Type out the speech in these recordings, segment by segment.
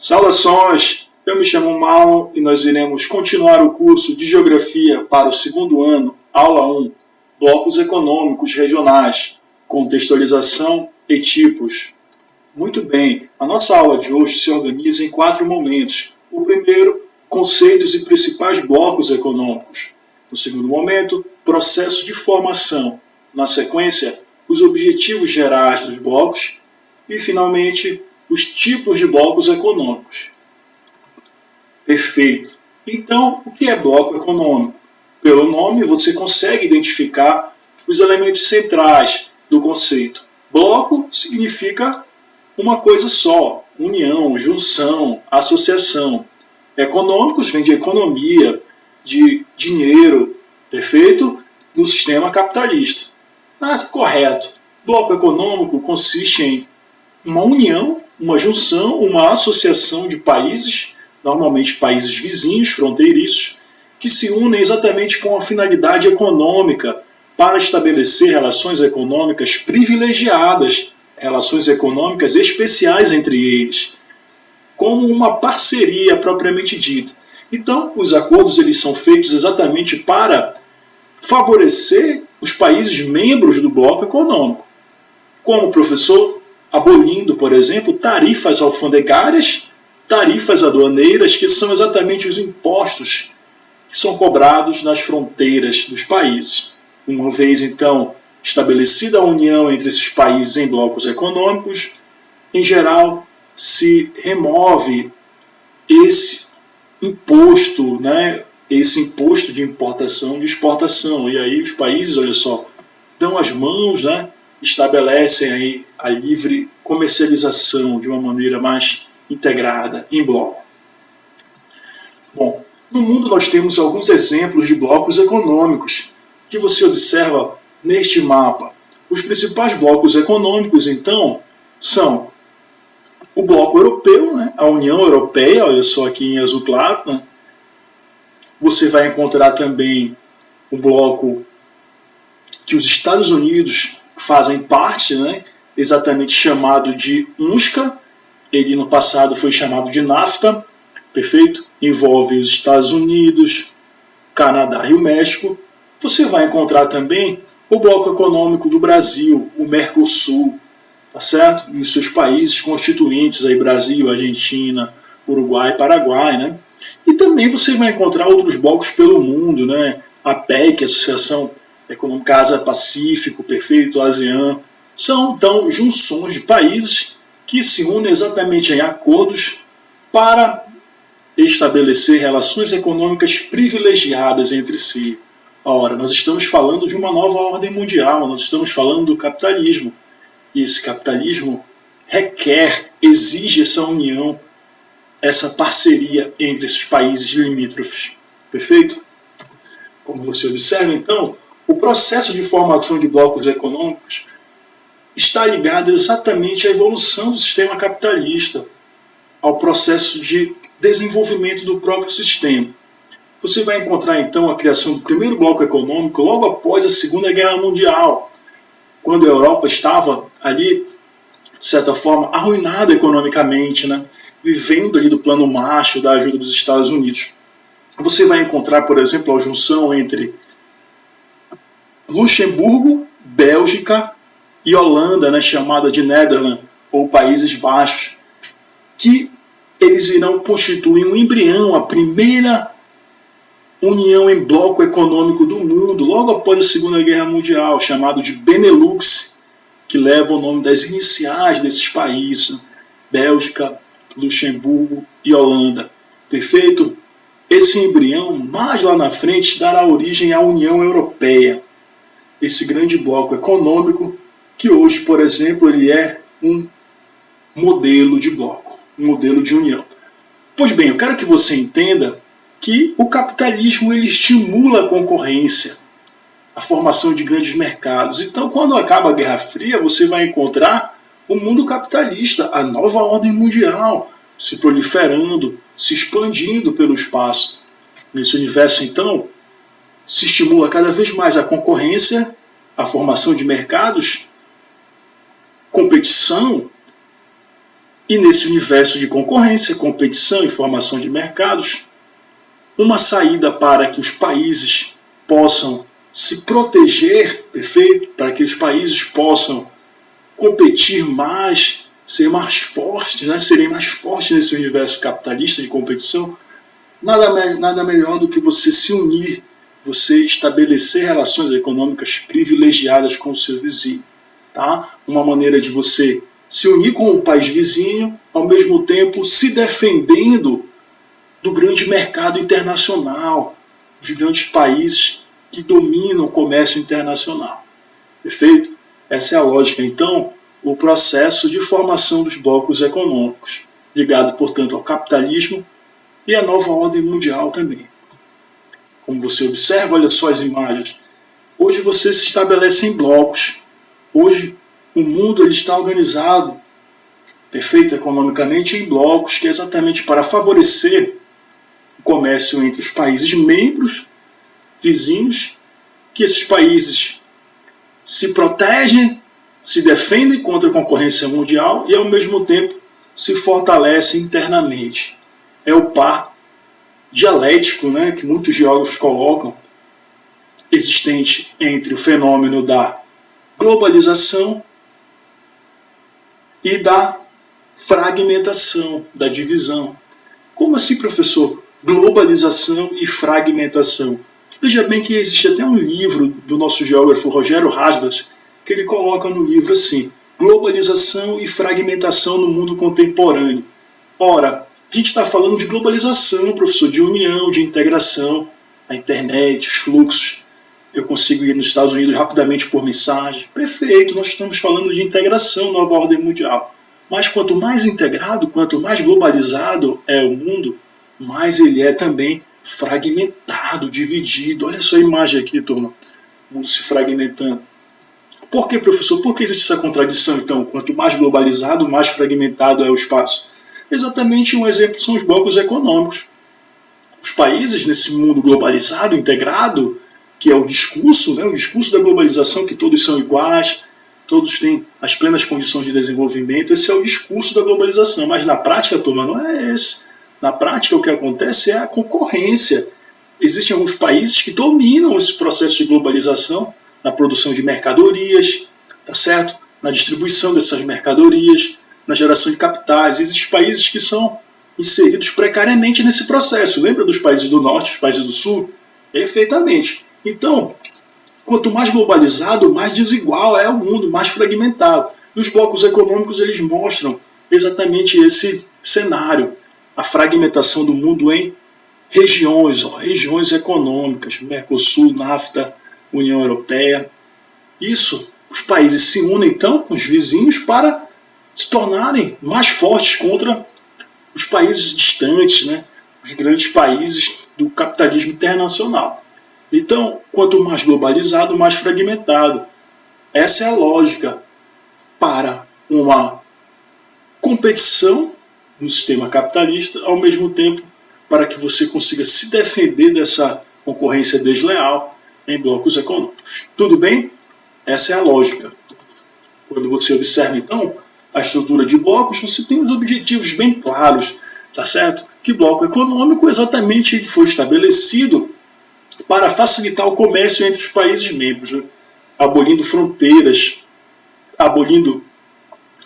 Saudações! Eu me chamo Mal e nós iremos continuar o curso de Geografia para o segundo ano, aula 1, Blocos Econômicos Regionais, Contextualização e Tipos. Muito bem, a nossa aula de hoje se organiza em 4 momentos. O primeiro, conceitos e principais blocos econômicos. No segundo momento, processo de formação. Na sequência, os objetivos gerais dos blocos. E, finalmente, os tipos de blocos econômicos. Perfeito. Então, o que é bloco econômico? Pelo nome, você consegue identificar os elementos centrais do conceito. Bloco significa uma coisa só, união, junção, associação. Econômicos vem de economia, de dinheiro, perfeito? No sistema capitalista. Mas, correto. Bloco econômico consiste em uma união, uma junção, uma associação de países, normalmente países vizinhos, fronteiriços, que se unem exatamente com a finalidade econômica para estabelecer relações econômicas privilegiadas, relações econômicas especiais entre eles, como uma parceria propriamente dita. Então, os acordos eles são feitos exatamente para favorecer os países membros do bloco econômico, como o professor abolindo, por exemplo, tarifas alfandegárias, tarifas aduaneiras, que são exatamente os impostos que são cobrados nas fronteiras dos países. Uma vez, então, estabelecida a união entre esses países em blocos econômicos, em geral, se remove esse imposto, esse imposto de importação e de exportação. E aí os países, olha só, dão as mãos, estabelecem aí a livre comercialização de uma maneira mais integrada, em bloco. Bom, no mundo nós temos alguns exemplos de blocos econômicos que você observa neste mapa. Os principais blocos econômicos, então, são o bloco europeu, a União Europeia, olha só aqui em azul claro. Você vai encontrar também o bloco que os Estados Unidos fazem parte, exatamente chamado de UNSCA. Ele no passado foi chamado de NAFTA, perfeito? Envolve os Estados Unidos, Canadá e o México. Você vai encontrar também o bloco econômico do Brasil, o Mercosul, tá certo? E os seus países constituintes, aí, Brasil, Argentina, Uruguai, Paraguai, E também você vai encontrar outros blocos pelo mundo, A PEC, Associação Econômica Ásia-Pacífico, perfeito, ASEAN, são então junções de países que se unem exatamente em acordos para estabelecer relações econômicas privilegiadas entre si. Ora, nós estamos falando de uma nova ordem mundial, nós estamos falando do capitalismo. E esse capitalismo exige essa união, essa parceria entre esses países limítrofes. Perfeito? Como você observa, então, o processo de formação de blocos econômicos está ligado exatamente à evolução do sistema capitalista, ao processo de desenvolvimento do próprio sistema. Você vai encontrar, então, a criação do primeiro bloco econômico logo após a Segunda Guerra Mundial, quando a Europa estava ali, de certa forma, arruinada economicamente, vivendo ali do plano Marshall, da ajuda dos Estados Unidos. Você vai encontrar, por exemplo, a junção entre Luxemburgo, Bélgica e Holanda, chamada de Netherlands, ou Países Baixos, que eles irão constituir um embrião, a primeira união em bloco econômico do mundo, logo após a Segunda Guerra Mundial, chamado de Benelux, que leva o nome das iniciais desses países, Bélgica, Luxemburgo e Holanda. Perfeito? Esse embrião, mais lá na frente, dará origem à União Europeia, esse grande bloco econômico que hoje, por exemplo, ele é um modelo de bloco, um modelo de união. Pois bem, eu quero que você entenda que o capitalismo ele estimula a concorrência, a formação de grandes mercados. Então, quando acaba a Guerra Fria, você vai encontrar o mundo capitalista, a nova ordem mundial, se proliferando, se expandindo pelo espaço. Nesse universo, então, se estimula cada vez mais a concorrência, a formação de mercados, competição, E nesse universo de concorrência, competição e formação de mercados, uma saída para que os países possam se proteger, perfeito? Para que os países possam competir mais, ser mais fortes, né? Serem mais fortes nesse universo capitalista de competição, nada melhor do que você se unir, você estabelecer relações econômicas privilegiadas com o seu vizinho. Tá? Uma maneira de você se unir com o país vizinho, ao mesmo tempo se defendendo do grande mercado internacional, dos grandes países que dominam o comércio internacional. Perfeito? Essa é a lógica, então, o processo de formação dos blocos econômicos, ligado, portanto, ao capitalismo e à nova ordem mundial também. Como você observa, olha só as imagens. Hoje você se estabelece em blocos. Hoje o mundo ele está organizado, perfeito, economicamente, em blocos, que é exatamente para favorecer o comércio entre os países membros, vizinhos, que esses países se protegem, se defendem contra a concorrência mundial e, ao mesmo tempo, se fortalecem internamente. É o par dialético, né, que muitos geógrafos colocam, existente entre o fenômeno da globalização e da fragmentação, da divisão. Como assim, professor? Globalização e fragmentação. Veja bem que existe até um livro do nosso geógrafo Rogério Rasbas, que ele coloca no livro assim, globalização e fragmentação no mundo contemporâneo. Ora, a gente está falando de globalização, professor, de união, de integração, a internet, os fluxos. Eu consigo ir nos Estados Unidos rapidamente por mensagem. Perfeito, nós estamos falando de integração, nova ordem mundial. Mas quanto mais integrado, quanto mais globalizado é o mundo, mais ele é também fragmentado, dividido. Olha só a imagem aqui, turma. O mundo se fragmentando. Por que, professor? Por que existe essa contradição, então? Quanto mais globalizado, mais fragmentado é o espaço. Exatamente um exemplo são os blocos econômicos. Os países nesse mundo globalizado, integrado, que é o discurso, né, o discurso da globalização, que todos são iguais, todos têm as plenas condições de desenvolvimento, esse é o discurso da globalização. Mas na prática, turma, não é esse. Na prática, o que acontece é a concorrência. Existem alguns países que dominam esse processo de globalização na produção de mercadorias, tá certo? Na distribuição dessas mercadorias, na geração de capitais. Existem países que são inseridos precariamente nesse processo. Lembra dos países do norte, os países do sul? Perfeitamente. Então, quanto mais globalizado, mais desigual é o mundo, mais fragmentado. E os blocos econômicos eles mostram exatamente esse cenário. A fragmentação do mundo em regiões, regiões econômicas, Mercosul, NAFTA, União Europeia. Isso, os países se unem então com os vizinhos para se tornarem mais fortes contra os países distantes, né? Os grandes países do capitalismo internacional. Então, quanto mais globalizado, mais fragmentado. Essa é a lógica para uma competição no sistema capitalista, ao mesmo tempo para que você consiga se defender dessa concorrência desleal em blocos econômicos. Tudo bem? Essa é a lógica. Quando você observa, então, a estrutura de blocos, você tem os objetivos bem claros, tá certo? Que bloco econômico exatamente foi estabelecido para facilitar o comércio entre os países membros, né? Abolindo fronteiras, abolindo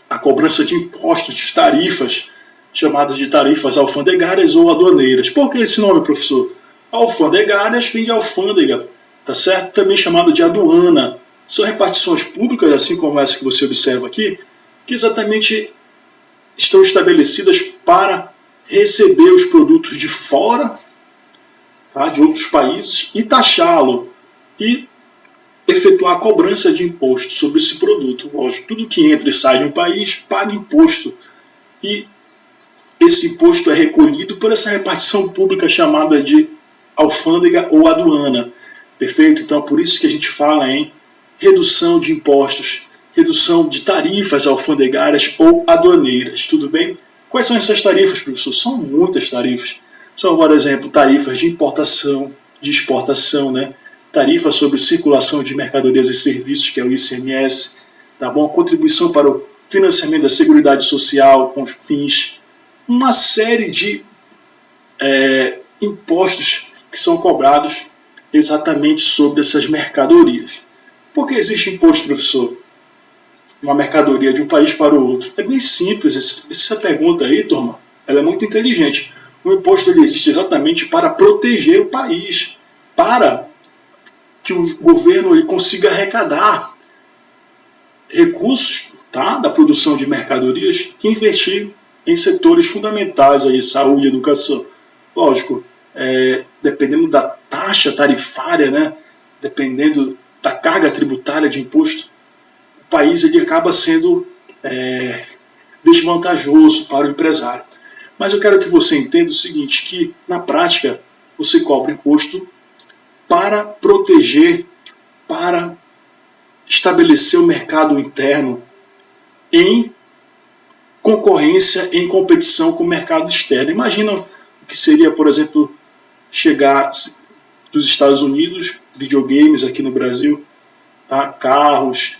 a cobrança de impostos, de tarifas, chamadas de tarifas alfandegárias ou aduaneiras. Por que esse nome, professor? Alfandegárias vem de alfândega, tá certo? Também chamado de aduana. São repartições públicas, assim como essa que você observa aqui, que exatamente estão estabelecidas para receber os produtos de fora, tá, de outros países, e taxá-lo, e efetuar a cobrança de imposto sobre esse produto. Lógico, tudo que entra e sai de um país paga imposto, e esse imposto é recolhido por essa repartição pública chamada de alfândega ou aduana. Perfeito? Então, por isso que a gente fala em redução de impostos, redução de tarifas alfandegárias ou aduaneiras. Tudo bem? Quais são essas tarifas, professor? São muitas tarifas. São, por exemplo, tarifas de importação, de exportação, né? Tarifa sobre circulação de mercadorias e serviços, que é o ICMS, tá bom? Contribuição para o financiamento da Seguridade Social com fins, uma série de impostos que são cobrados exatamente sobre essas mercadorias. Por que existe imposto, professor? Uma mercadoria de um país para o outro. É bem simples, essa pergunta aí, turma, ela é muito inteligente. O imposto ele existe exatamente para proteger o país, para que o governo ele consiga arrecadar recursos, tá, da produção de mercadorias que investir em setores fundamentais, aí, saúde e educação. Lógico, dependendo da taxa tarifária, né, dependendo da carga tributária de imposto, o país ele acaba sendo desvantajoso para o empresário. Mas eu quero que você entenda o seguinte, que na prática você cobra imposto para proteger, para estabelecer o mercado interno em concorrência, em competição com o mercado externo. Imagina o que seria, por exemplo, chegar dos Estados Unidos, videogames aqui no Brasil, tá? Carros,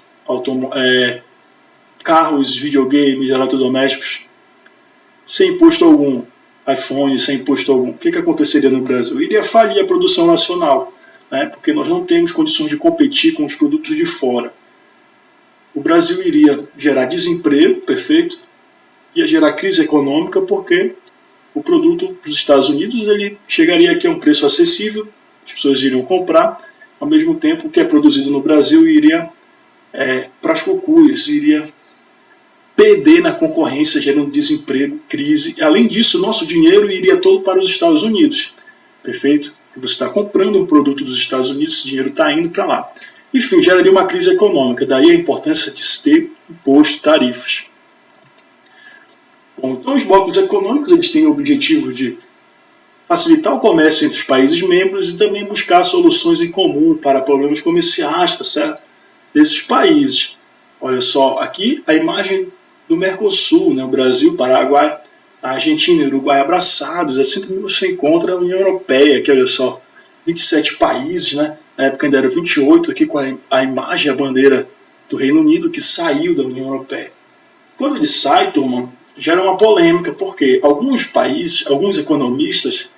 videogames, eletrodomésticos, sem imposto algum, iPhone sem imposto algum. O que aconteceria no Brasil? Iria falir a produção nacional, né? Porque nós não temos condições de competir com os produtos de fora. O Brasil iria gerar desemprego, perfeito, ia gerar crise econômica, porque o produto dos Estados Unidos ele chegaria aqui a um preço acessível, as pessoas iriam comprar, ao mesmo tempo que é produzido no Brasil iria para as cucuias, iria perder na concorrência, gerando desemprego, crise. Além disso, nosso dinheiro iria todo para os Estados Unidos, perfeito? Você está comprando um produto dos Estados Unidos, esse dinheiro está indo para lá. Enfim, geraria uma crise econômica, daí a importância de se ter imposto, tarifas. Bom, então os blocos econômicos eles têm o objetivo de facilitar o comércio entre os países membros e também buscar soluções em comum para problemas comerciais, tá certo? Desses países. Olha só, aqui a imagem do Mercosul, né? O Brasil, Paraguai, a Argentina e o Uruguai abraçados, assim como você encontra a União Europeia, que olha só, 27 países, né? Na época ainda eram 28, aqui com a imagem, a bandeira do Reino Unido, que saiu da União Europeia. Quando ele sai, turma, gera uma polêmica, porque alguns países, alguns economistas,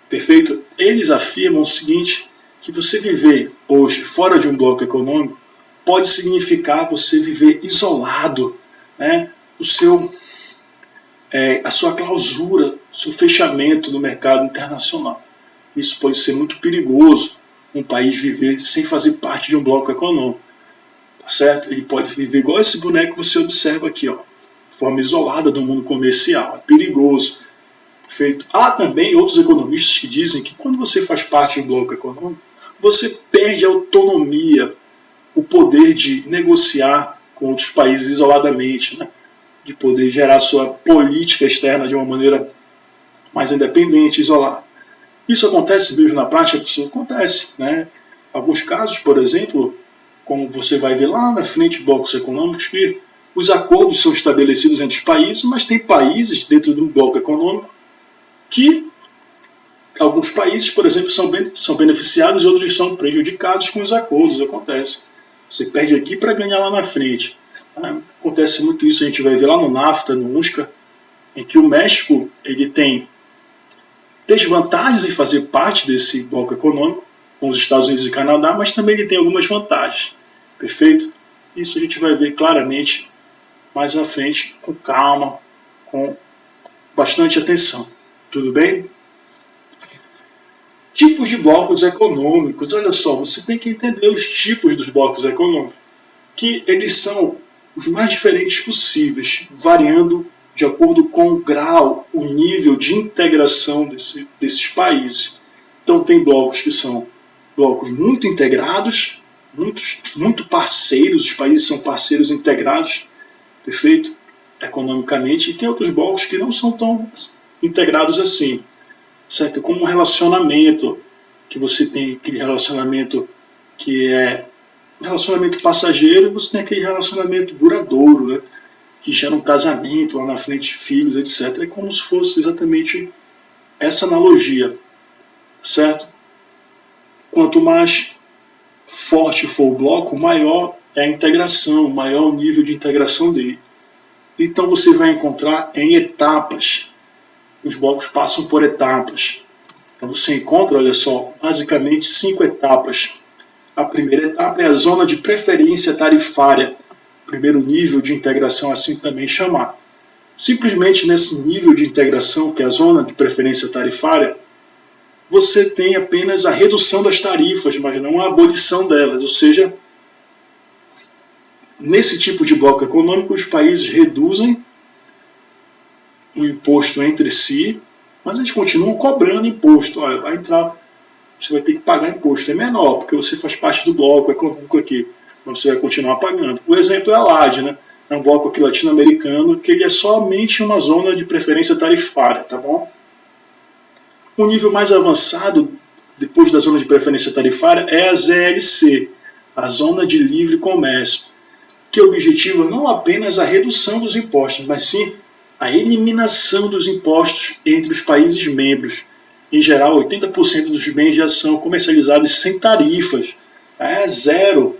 perfeito, eles afirmam o seguinte, que você viver hoje fora de um bloco econômico pode significar você viver isolado, né? A sua clausura, o seu fechamento no mercado internacional. Isso pode ser muito perigoso, um país viver sem fazer parte de um bloco econômico. Tá certo? Ele pode viver igual esse boneco que você observa aqui, ó, de forma isolada do mundo comercial. É perigoso. Perfeito? Há também outros economistas que dizem que quando você faz parte de um bloco econômico, você perde a autonomia, o poder de negociar com outros países isoladamente, né? De poder gerar sua política externa de uma maneira mais independente, isolada. Isso acontece mesmo na prática? Isso acontece, né? Alguns casos, por exemplo, como você vai ver lá na frente, blocos econômicos, que os acordos são estabelecidos entre os países, mas tem países dentro de um bloco econômico que alguns países, por exemplo, são beneficiados e outros são prejudicados com os acordos. Acontece. Você perde aqui para ganhar lá na frente. Acontece muito isso, a gente vai ver lá no NAFTA, no UNSCA, em que o México ele tem desvantagens em fazer parte desse bloco econômico, com os Estados Unidos e Canadá, mas também ele tem algumas vantagens. Perfeito? Isso a gente vai ver claramente mais à frente, com calma, com bastante atenção. Tudo bem? Tipos de blocos econômicos. Olha só, você tem que entender os tipos dos blocos econômicos, que eles são os mais diferentes possíveis, variando de acordo com o grau, o nível de integração desses países. Então tem blocos que são blocos muito integrados, muito parceiros, os países são parceiros integrados, perfeito? Economicamente, e tem outros blocos que não são tão integrados assim, certo? Como um relacionamento, que você tem aquele relacionamento que é relacionamento passageiro, e você tem aquele relacionamento duradouro, né? Que gera um casamento lá na frente, filhos, etc. É como se fosse exatamente essa analogia, certo? Quanto mais forte for o bloco, maior é a integração, maior o nível de integração dele. Então você vai encontrar em etapas. Os blocos passam por etapas. Então você encontra, olha só, basicamente 5 etapas. A primeira etapa é a zona de preferência tarifária, primeiro nível de integração, assim também chamado. Simplesmente nesse nível de integração, que é a zona de preferência tarifária, você tem apenas a redução das tarifas, mas não a abolição delas. Ou seja, nesse tipo de bloco econômico, os países reduzem o imposto entre si, mas eles continuam cobrando imposto. Olha, vai entrar, você vai ter que pagar imposto. É menor, porque você faz parte do bloco econômico aqui, mas você vai continuar pagando. O exemplo é a LAD, né? É um bloco aqui latino-americano, que ele é somente uma zona de preferência tarifária, tá bom? O nível mais avançado, depois da zona de preferência tarifária, é a ZLC, a Zona de Livre Comércio, que objetiva não apenas a redução dos impostos, mas sim a eliminação dos impostos entre os países membros. Em geral, 80% dos bens já são comercializados sem tarifas. É zero.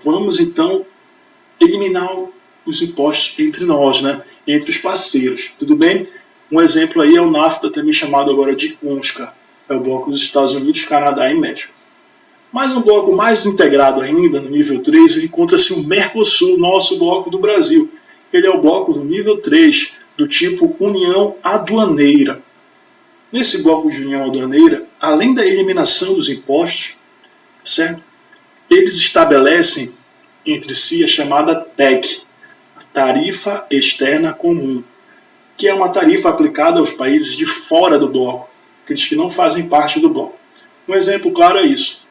Vamos, então, eliminar os impostos entre nós, né? Entre os parceiros. Tudo bem? Um exemplo aí é o NAFTA, também chamado agora de UNSCA. É o bloco dos Estados Unidos, Canadá e México. Mas um bloco mais integrado ainda, no nível 3, encontra-se o Mercosul, nosso bloco do Brasil. Ele é o bloco do nível 3, do tipo União Aduaneira. Nesse bloco de União Aduaneira, além da eliminação dos impostos, certo? Eles estabelecem entre si a chamada TEC, a Tarifa Externa Comum, que é uma tarifa aplicada aos países de fora do bloco, aqueles que não fazem parte do bloco. Um exemplo claro é isso.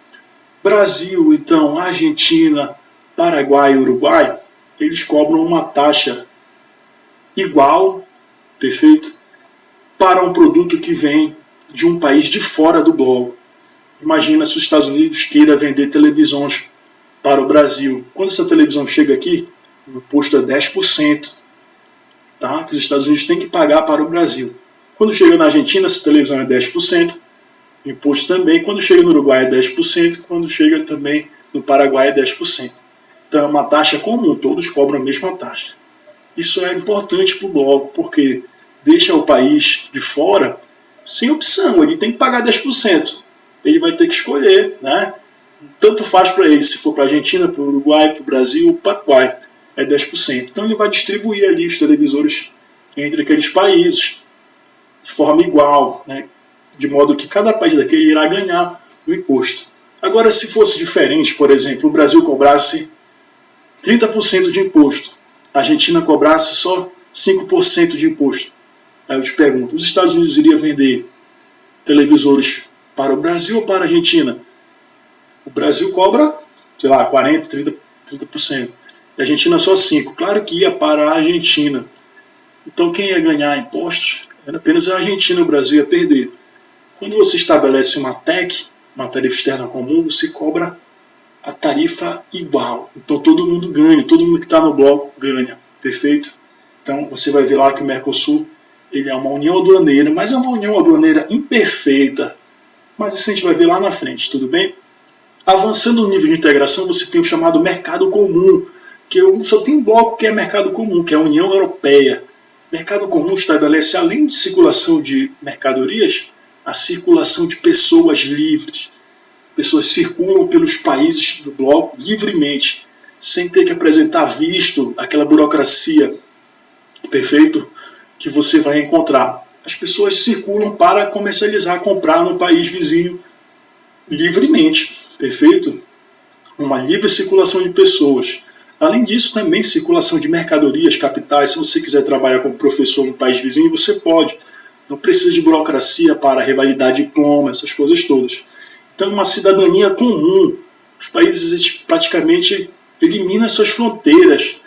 Brasil, então, Argentina, Paraguai e Uruguai, eles cobram uma taxa igual, perfeito, para um produto que vem de um país de fora do bloco. Imagina se os Estados Unidos queira vender televisões para o Brasil. Quando essa televisão chega aqui, o imposto é 10%, tá? Que os Estados Unidos têm que pagar para o Brasil. Quando chega na Argentina, essa televisão é 10%, o imposto também. Quando chega no Uruguai é 10%, quando chega também no Paraguai é 10%. Então é uma taxa comum, todos cobram a mesma taxa. Isso é importante para o bloco, porque deixa o país de fora sem opção, ele tem que pagar 10%. Ele vai ter que escolher, né? Tanto faz para ele, se for para a Argentina, para o Uruguai, para o Brasil, para o Paraguai, é 10%. Então ele vai distribuir ali os televisores entre aqueles países de forma igual, né? De modo que cada país daquele irá ganhar o imposto. Agora, se fosse diferente, por exemplo, o Brasil cobrasse 30% de imposto, a Argentina cobrasse só 5% de imposto. Aí eu te pergunto, os Estados Unidos iriam vender televisores para o Brasil ou para a Argentina? O Brasil cobra, sei lá, 40%, 30%. E a Argentina só 5%. Claro que ia para a Argentina. Então quem ia ganhar impostos era apenas a Argentina, o Brasil ia perder. Quando você estabelece uma TEC, uma tarifa externa comum, você cobra a tarifa igual. Então todo mundo ganha, todo mundo que está no bloco ganha. Perfeito? Então você vai ver lá que o Mercosul ele é uma união aduaneira, mas é uma união aduaneira imperfeita. Mas isso a gente vai ver lá na frente, tudo bem? Avançando no nível de integração, você tem o chamado mercado comum, que só tem um bloco que é mercado comum, que é a União Europeia. Mercado comum estabelece, além de circulação de mercadorias, a circulação de pessoas livres. Pessoas circulam pelos países do bloco livremente, sem ter que apresentar visto, aquela burocracia, perfeito, que você vai encontrar. As pessoas circulam para comercializar, comprar no país vizinho livremente, perfeito? Uma livre circulação de pessoas. Além disso, também circulação de mercadorias, capitais. Se você quiser trabalhar como professor no país vizinho, você pode. Não precisa de burocracia para revalidar diploma, essas coisas todas. Então, uma cidadania comum. Os países praticamente eliminam suas fronteiras.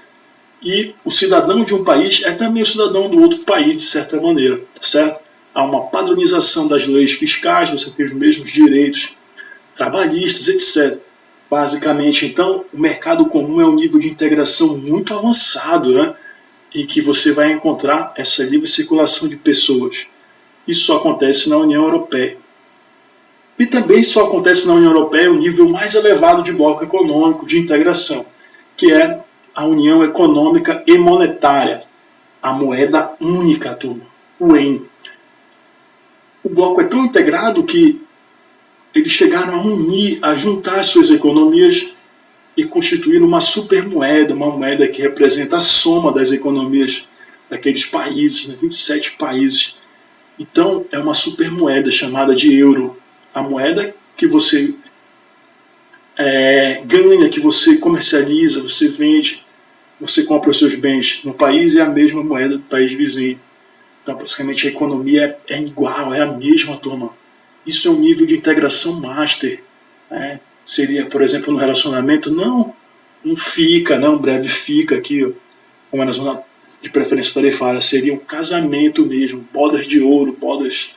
E o cidadão de um país é também o cidadão do outro país, de certa maneira. Tá certo? Há uma padronização das leis fiscais, você tem os mesmos direitos trabalhistas, etc. Basicamente, então, o mercado comum é um nível de integração muito avançado, né? Em que você vai encontrar essa livre circulação de pessoas. Isso só acontece na União Europeia. E também só acontece na União Europeia o nível mais elevado de bloco econômico de integração, que é a União Econômica e Monetária. a moeda única, turma, o ien. O bloco é tão integrado que eles chegaram a unir, a juntar suas economias e constituir uma supermoeda, uma moeda que representa a soma das economias daqueles países, 27 países. Então, é uma supermoeda chamada de euro. A moeda que você ganha, que você comercializa, você vende, você compra os seus bens no país, é a mesma moeda do país vizinho. Então, basicamente, a economia é igual, é a mesma, turma. Isso é um nível de integração master. Né? Seria, por exemplo, no relacionamento, não um fica, não um breve fica aqui, como é na zona de preferência tarifária, seria um casamento mesmo, bodas de ouro, bodas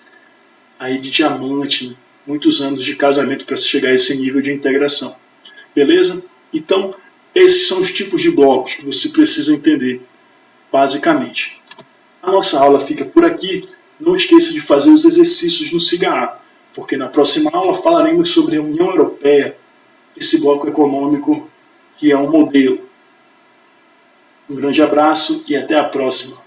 aí de diamante, né? Muitos anos de casamento para se chegar a esse nível de integração. Beleza? Então, esses são os tipos de blocos que você precisa entender, basicamente. A nossa aula fica por aqui. Não esqueça de fazer os exercícios no SIGA, porque na próxima aula falaremos sobre a União Europeia, esse bloco econômico que é um modelo. Um grande abraço e até a próxima.